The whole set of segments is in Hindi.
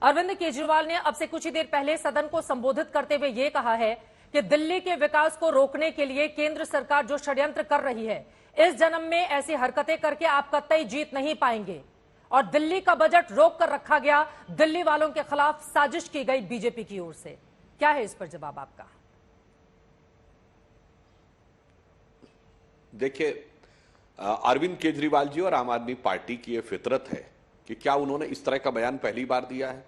अरविंद केजरीवाल ने अब से कुछ ही देर पहले सदन को संबोधित करते हुए यह कहा है कि दिल्ली के विकास को रोकने के लिए केंद्र सरकार जो षड्यंत्र कर रही है, इस जन्म में ऐसी हरकतें करके आप कतई जीत नहीं पाएंगे और दिल्ली का बजट रोक कर रखा गया। दिल्ली वालों के खिलाफ साजिश की गई बीजेपी की ओर से। क्या है इस पर जवाब आपका? देखिए, अरविंद केजरीवाल जी और आम आदमी पार्टी की यह फितरत है कि क्या उन्होंने इस तरह का बयान पहली बार दिया है?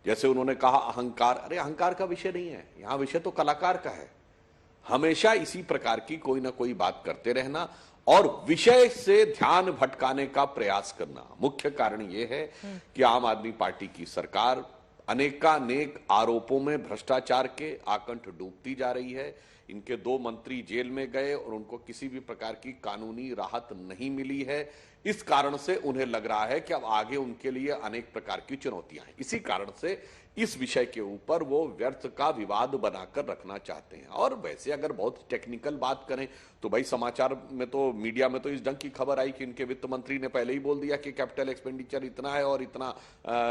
जैसे उन्होंने कहा अहंकार, अरे अहंकार का विषय नहीं है, यहां विषय तो कलाकार का है। हमेशा इसी प्रकार की कोई ना कोई बात करते रहना और विषय से ध्यान भटकाने का प्रयास करना। मुख्य कारण यह है कि आम आदमी पार्टी की सरकार अनेकानेक आरोपों में भ्रष्टाचार के आकंठ डूबती जा रही है। इनके 2 मंत्री जेल में गए और उनको किसी भी प्रकार की कानूनी राहत नहीं मिली है। इस कारण से उन्हें लग रहा है कि अब आगे उनके लिए अनेक प्रकार की चुनौतियां हैं। इसी कारण से इस विषय के ऊपर वो व्यर्थ का विवाद बनाकर रखना चाहते हैं। और वैसे अगर बहुत टेक्निकल बात करें तो भाई समाचार में तो, मीडिया में तो इस ढंग की खबर आई कि इनके वित्त मंत्री ने पहले ही बोल दिया कि कैपिटल एक्सपेंडिचर इतना है और इतना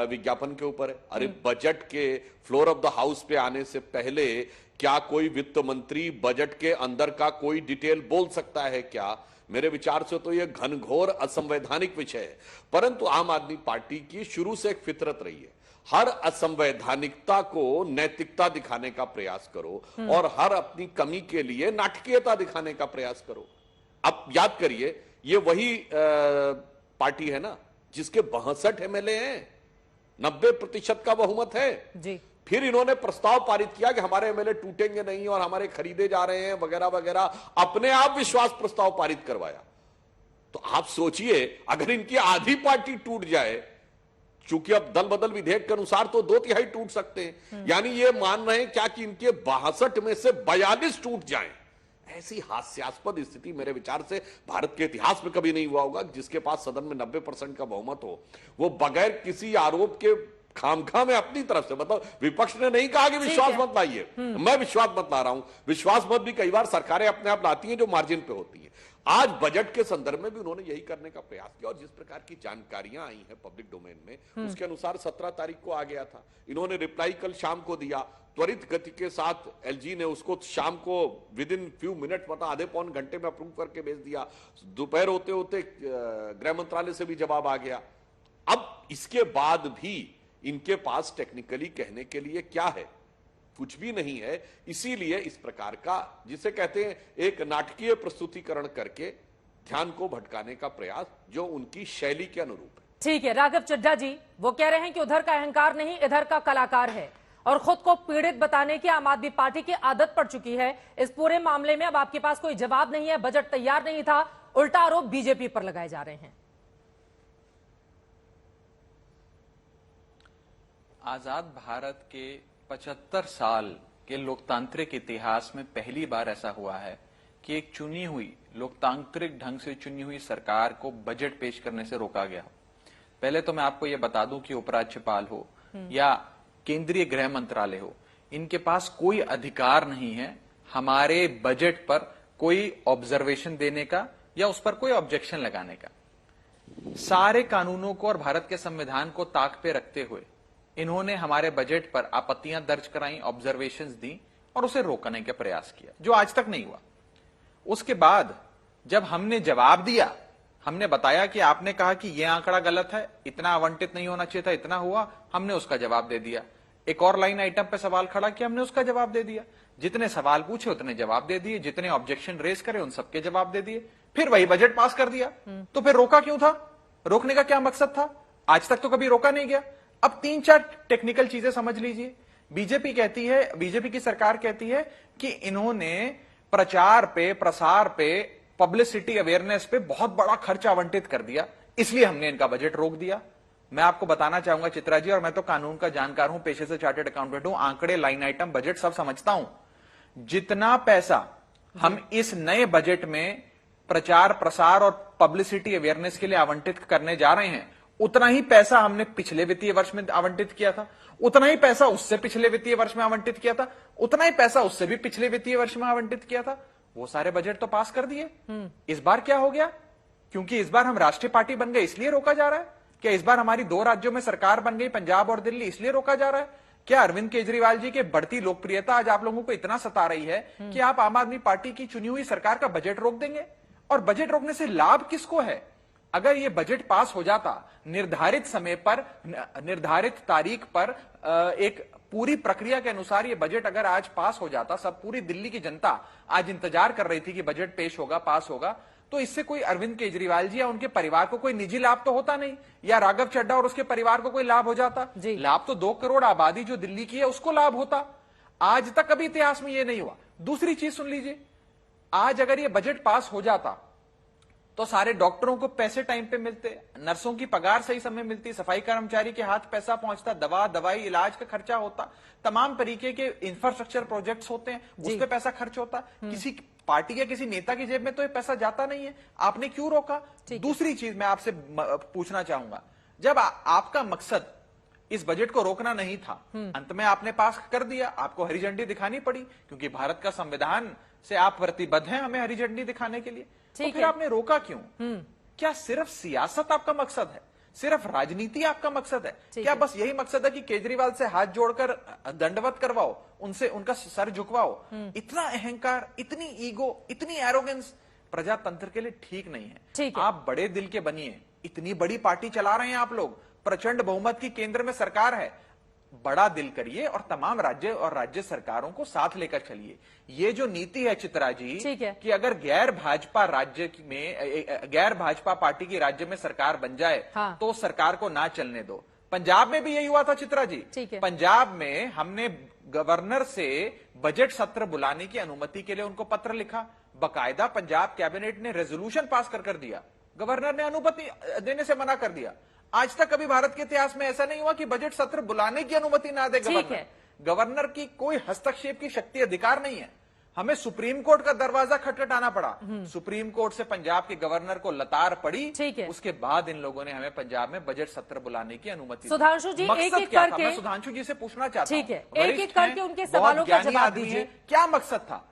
विज्ञापन के ऊपर है। अरे बजट के फ्लोर ऑफ द हाउस पे आने से पहले क्या कोई वित्त मंत्री बजट के अंदर का कोई डिटेल बोल सकता है क्या? मेरे विचार से तो यह घनघोर असंवैधानिक विषय है। परंतु आम आदमी पार्टी की शुरू से एक फितरत रही है, हर असंवैधानिकता को नैतिकता दिखाने का प्रयास करो और हर अपनी कमी के लिए नाटकीयता दिखाने का प्रयास करो। अब याद करिए, ये वही पार्टी है ना जिसके 62 एमएलए हैं, 90% का बहुमत है जी। फिर इन्होंने प्रस्ताव पारित किया कि हमारे एमएलए टूटेंगे नहीं और हमारे खरीदे जा रहे हैं वगैरह वगैरह, अपने आप विश्वास प्रस्ताव पारित करवाया। तो आप सोचिए, अगर इनकी आधी पार्टी टूट जाए, चूंकि अब दल बदल विधेयक के अनुसार तो 2/3 टूट सकते हैं, यानी ये मान रहे हैं क्या कि इनके 62 में से 42 टूट जाएं। ऐसी हास्यास्पद स्थिति मेरे विचार से भारत के इतिहास में कभी नहीं हुआ होगा। जिसके पास सदन में 90% का बहुमत हो, वो बगैर किसी आरोप के खामखा में अपनी तरफ से, मतलब विपक्ष ने नहीं कहा कि विश्वास मत लाइए, मैं विश्वास मत ला रहा हूं। विश्वास मत भी कई बार सरकारें अपने आप लाती हैं जो मार्जिन पे होती हैं। आज बजट के संदर्भ में भी उन्होंने यही करने का प्रयास किया और जिस प्रकार की जानकारियां आई हैं पब्लिक डोमेन में, उसके अनुसार 17 तारीख को आ गया था। इन्होंने रिप्लाई कल शाम को दिया, त्वरित गति के साथ एलजी ने उसको शाम को विद इन फ्यू मिनट, मतलब आधे पौन घंटे में अप्रूव करके भेज दिया। दोपहर होते होते गृह मंत्रालय से भी जवाब आ गया। अब इसके बाद भी इनके पास टेक्निकली कहने के लिए क्या है? कुछ भी नहीं है। इसीलिए इस प्रकार का, जिसे कहते हैं एक नाटकीय प्रस्तुतिकरण करके ध्यान को भटकाने का प्रयास, जो उनकी शैली के अनुरूप है। ठीक है, राघव चड्ढा जी वो कह रहे हैं कि उधर का अहंकार नहीं, इधर का कलाकार है और खुद को पीड़ित बताने की आम आदमी पार्टी की आदत पड़ चुकी है। इस पूरे मामले में अब आपके पास कोई जवाब नहीं है, बजट तैयार नहीं था, उल्टा आरोप बीजेपी पर लगाए जा रहे हैं। आजाद भारत के 75 साल के लोकतांत्रिक इतिहास में पहली बार ऐसा हुआ है कि एक चुनी हुई, लोकतांत्रिक ढंग से चुनी हुई सरकार को बजट पेश करने से रोका गया हो। पहले तो मैं आपको यह बता दूं कि उपराज्यपाल हो या केंद्रीय गृह मंत्रालय हो, इनके पास कोई अधिकार नहीं है हमारे बजट पर कोई ऑब्जर्वेशन देने का या उस पर कोई ऑब्जेक्शन लगाने का। सारे कानूनों को और भारत के संविधान को ताक पे रखते हुए इन्होंने हमारे बजट पर आपत्तियां दर्ज कराई, ऑब्जर्वेशंस दी और उसे रोकने का प्रयास किया, जो आज तक नहीं हुआ। उसके बाद जब हमने जवाब दिया, हमने बताया कि आपने कहा कि यह आंकड़ा गलत है, इतना आवंटित नहीं होना चाहिए था, इतना हुआ, हमने उसका जवाब दे दिया। एक और लाइन आइटम पे सवाल खड़ा किया, हमने उसका जवाब दे दिया। जितने सवाल पूछे उतने जवाब दे दिए, जितने ऑब्जेक्शन रेज करे उन सबके जवाब दे दिए, फिर वही बजट पास कर दिया। तो फिर रोका क्यों था? रोकने का क्या मकसद था? आज तक तो कभी रोका नहीं गया। अब 3-4 टेक्निकल चीजें समझ लीजिए। बीजेपी कहती है, बीजेपी की सरकार कहती है कि इन्होंने प्रचार पे, प्रसार पे, पब्लिसिटी अवेयरनेस पे बहुत बड़ा खर्च आवंटित कर दिया, इसलिए हमने इनका बजट रोक दिया। मैं आपको बताना चाहूंगा चित्रा जी, और मैं तो कानून का जानकार हूं, पेशे से चार्टर्ड अकाउंटेंट हूं, आंकड़े, लाइन आइटम, बजट सब समझता हूं। जितना पैसा हम इस नए बजट में प्रचार, प्रसार और पब्लिसिटी अवेयरनेस के लिए आवंटित करने जा रहे हैं, उतना ही पैसा हमने पिछले वित्तीय वर्ष में आवंटित किया था, उतना ही पैसा उससे पिछले वित्तीय वर्ष में आवंटित किया था, उतना ही पैसा उससे भी पिछले वित्तीय वर्ष में आवंटित किया था। वो सारे बजट तो पास कर दिए। इस बार क्या हो गया? क्योंकि इस बार हम राष्ट्रीय पार्टी बन गए इसलिए रोका जा रहा है। क्या इस बार हमारी 2 राज्यों में सरकार बन गई, पंजाब और दिल्ली, इसलिए रोका जा रहा है? क्या अरविंद केजरीवाल जी के बढ़ती लोकप्रियता आज आप लोगों को इतना सता रही है कि आप आम आदमी पार्टी की चुनी हुई सरकार का बजट रोक देंगे? और बजट रोकने से लाभ किसको है? अगर ये बजट पास हो जाता निर्धारित समय पर, निर्धारित तारीख पर, एक पूरी प्रक्रिया के अनुसार ये बजट अगर आज पास हो जाता, सब पूरी दिल्ली की जनता आज इंतजार कर रही थी कि बजट पेश होगा, पास होगा, तो इससे कोई अरविंद केजरीवाल जी या उनके परिवार को कोई निजी लाभ तो होता नहीं, या राघव चड्ढा और उसके परिवार को कोई लाभ हो जाता। लाभ तो 2 करोड़ आबादी जो दिल्ली की है उसको लाभ होता। आज तक कभी इतिहास में ये नहीं हुआ। दूसरी चीज सुन लीजिए, आज अगर ये बजट पास हो जाता तो सारे डॉक्टरों को पैसे टाइम पे मिलते, नर्सों की पगार सही समय मिलती, सफाई कर्मचारी के हाथ पैसा पहुंचता, दवाई इलाज का खर्चा होता, तमाम तरीके के इंफ्रास्ट्रक्चर प्रोजेक्ट्स होते हैं उस पर पैसा खर्च होता। किसी पार्टी या किसी नेता की जेब में तो ये पैसा जाता नहीं है, आपने क्यों रोका? दूसरी चीज मैं आपसे पूछना चाहूंगा, जब आपका मकसद इस बजट को रोकना नहीं था, अंत में आपने पास कर दिया, आपको हरी झंडी दिखानी पड़ी क्योंकि भारत का संविधान से आप प्रतिबद्ध हैं हमें हरी झंडी दिखाने के लिए, तो फिर आपने रोका क्यों? क्या सिर्फ सियासत आपका मकसद है? सिर्फ राजनीति आपका मकसद है? क्या बस यही मकसद है कि केजरीवाल से हाथ जोड़कर दंडवत करवाओ, उनसे उनका सर झुकवाओ? इतना अहंकार, इतनी ईगो, इतनी एरोगेंस प्रजातंत्र के लिए ठीक नहीं है। आप बड़े दिल के बनिए, इतनी बड़ी पार्टी चला रहे हैं आप लोग, प्रचंड बहुमत की केंद्र में सरकार है, बड़ा दिल करिए और तमाम राज्य और राज्य सरकारों को साथ लेकर चलिए। ये जो नीति है चित्रा जी कि अगर गैर भाजपा पार्टी की राज्य में सरकार बन जाए तो सरकार को ना चलने दो। पंजाब में भी यही हुआ था चित्रा जी। पंजाब में हमने गवर्नर से बजट सत्र बुलाने की अनुमति के लिए उनको पत्र लिखा, बकायदा पंजाब कैबिनेट ने रेजोल्यूशन पास कर दिया, गवर्नर ने अनुमति देने से मना कर दिया। आज तक कभी भारत के इतिहास में ऐसा नहीं हुआ कि बजट सत्र बुलाने की अनुमति ना दे गवर्नर। गवर्नर की कोई हस्तक्षेप की शक्ति, अधिकार नहीं है। हमें सुप्रीम कोर्ट का दरवाजा खटखटाना पड़ा, सुप्रीम कोर्ट से पंजाब के गवर्नर को लतार पड़ी, उसके बाद इन लोगों ने हमें पंजाब में बजट सत्र बुलाने की अनुमति। सुधांशु जी एक एक करके, मैं सुधांशु जी से पूछना चाहता हूं, एक एक करके उनके सवालों का जवाब दीजिए। क्या मकसद था?